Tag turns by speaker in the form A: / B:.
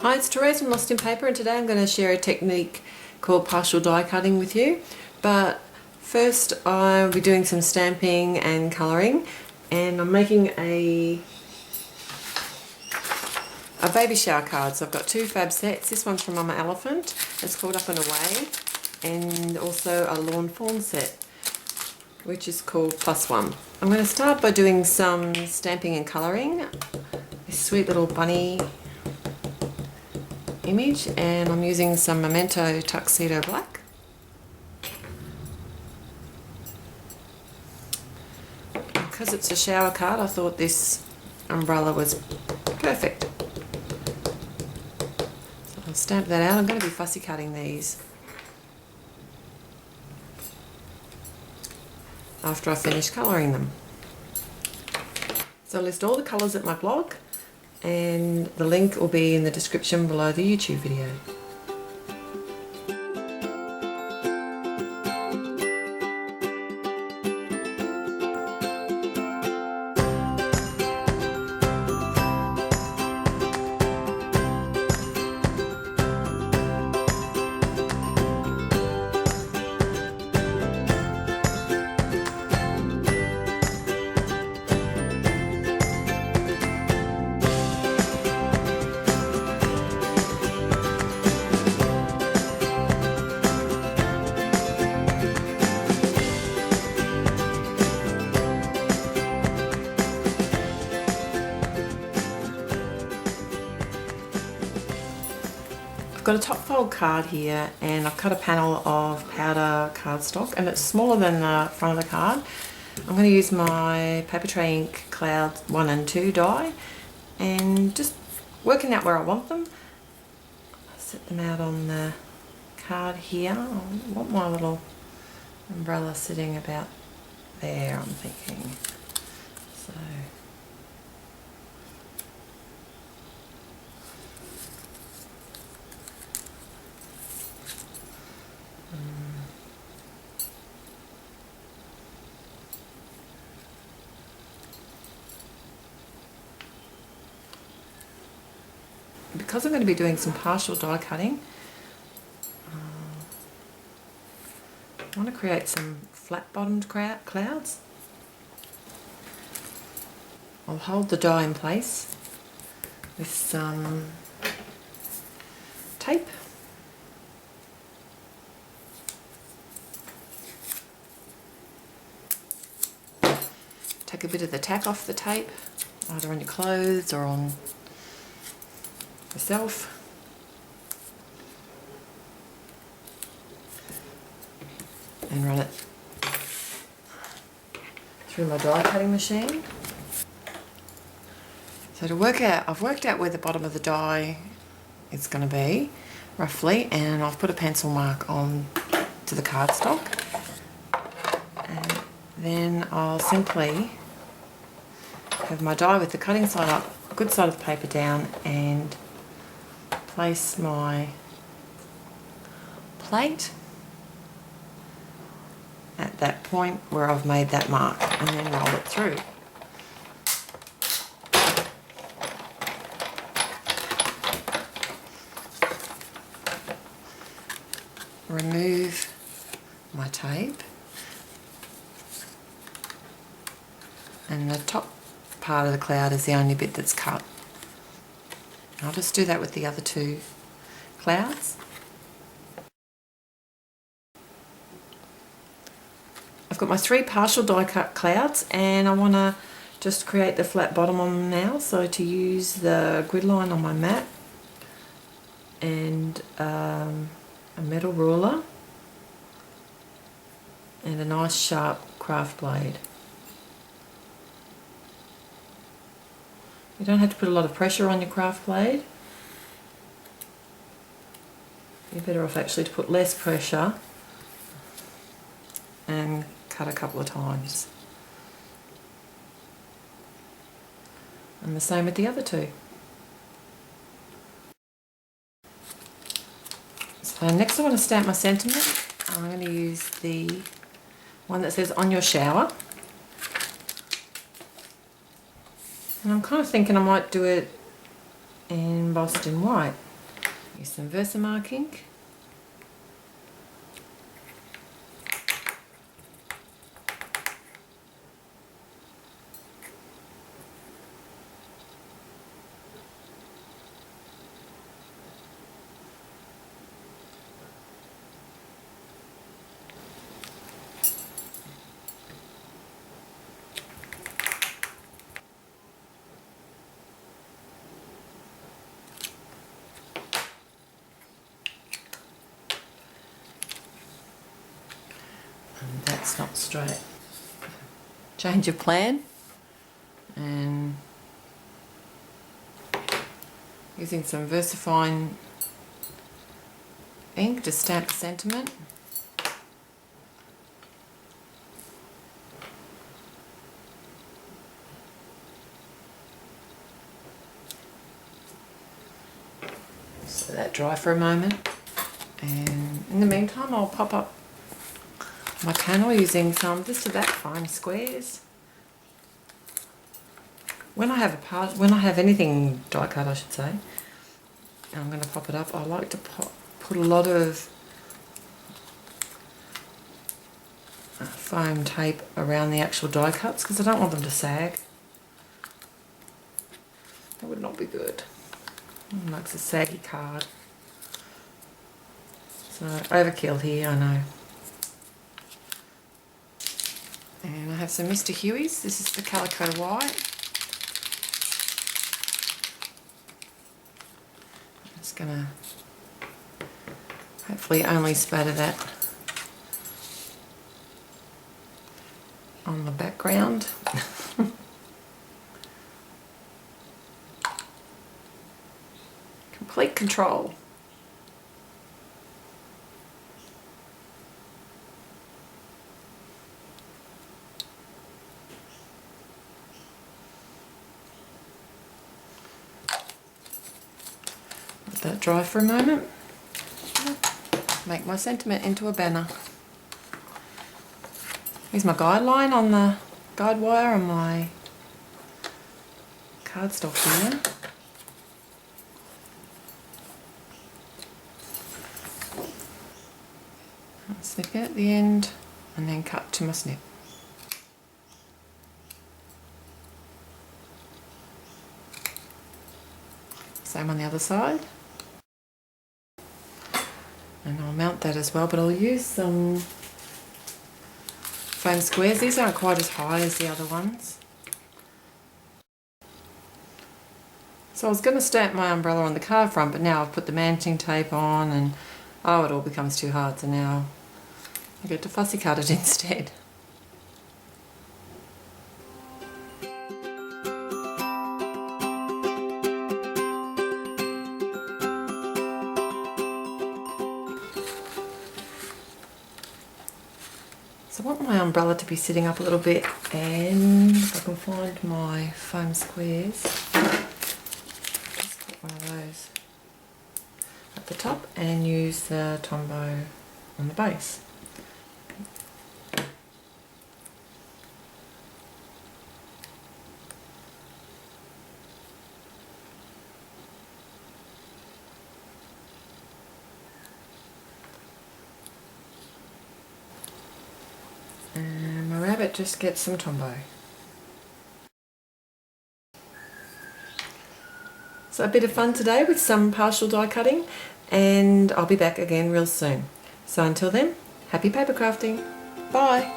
A: Hi, it's Therese from Lostinpaper, and today I'm going to share a technique called partial die cutting with you. But first I'll be doing some stamping and colouring, and I'm making a baby shower card. So I've got two fab sets. This one's from Mama Elephant, it's called Up and Away, and also a lawn fawn set which is called +1. I'm going to start by doing some stamping and colouring. This sweet little bunny image, and I'm using some Memento Tuxedo Black. Because it's a shower card, I thought this umbrella was perfect. So I'll stamp that out. I'm going to be fussy cutting these after I finish colouring them. So I'll list all the colours at my blog, and the link will be in the description below the YouTube video. I've got a top fold card here, and I've cut a panel of powder cardstock, and it's smaller than the front of the card. I'm going to use my Paper Tray Ink Cloud 1 and 2 die, and just working out where I want them. I'll set them out on the card here. I want my little umbrella sitting about there, I'm thinking. So because I'm going to be doing some partial die cutting, I want to create some flat bottomed clouds. I'll hold the die in place with some tape. Take a bit of the tack off the tape, either on your clothes or on yourself. And run it through my die cutting machine. So to work out, I've worked out where the bottom of the die is going to be, roughly, and I've put a pencil mark on to the cardstock. And then I'll simply have my die with the cutting side up, good side of the paper down, and place my plate at that point where I've made that mark, and then roll it through. Remove my tape, and the top part of the cloud is the only bit that's cut. I'll just do that with the other two clouds. I've got my three partial die cut clouds, and I want to just create the flat bottom on them now. So to use the grid line on my mat and a metal ruler and a nice sharp craft blade. You don't have to put a lot of pressure on your craft blade. You're better off actually to put less pressure and cut a couple of times. And the same with the other two. So next I want to stamp my sentiment. I'm going to use the one that says "On Your Shower." And I'm kind of thinking I might do it embossed in white. Use some Versamark ink. And that's not straight. Change of plan, and using some VersaFine ink to stamp the sentiment. So let that dry for a moment, and in the meantime I'll pop up my panel using some just that fine squares. When I have anything die cut, I should say, and I'm going to pop it up, I like to put a lot of foam tape around the actual die cuts because I don't want them to sag. That would not be good. It makes a saggy card. So overkill here, I know. And I have some Mr. Huey's. This is the Calico White. I'm just going to hopefully only spatter that on the background. Complete control. Let that dry for a moment. Make my sentiment into a banner. Here's my guideline on the guide wire on my cardstock here. Snip it at the end and then cut to my snip. Same on the other side. And I'll mount that as well, but I'll use some foam squares. These aren't quite as high as the other ones. So I was going to stamp my umbrella on the card front, but now I've put the managing tape on and oh, it all becomes too hard, so now I get to fussy cut it instead. So I want my umbrella to be sitting up a little bit, and if I can find my foam squares, just put one of those at the top and use the Tombow on the base. And my rabbit just gets some Tombow. So a bit of fun today with some partial die cutting, and I'll be back again real soon. So until then, happy paper crafting. Bye.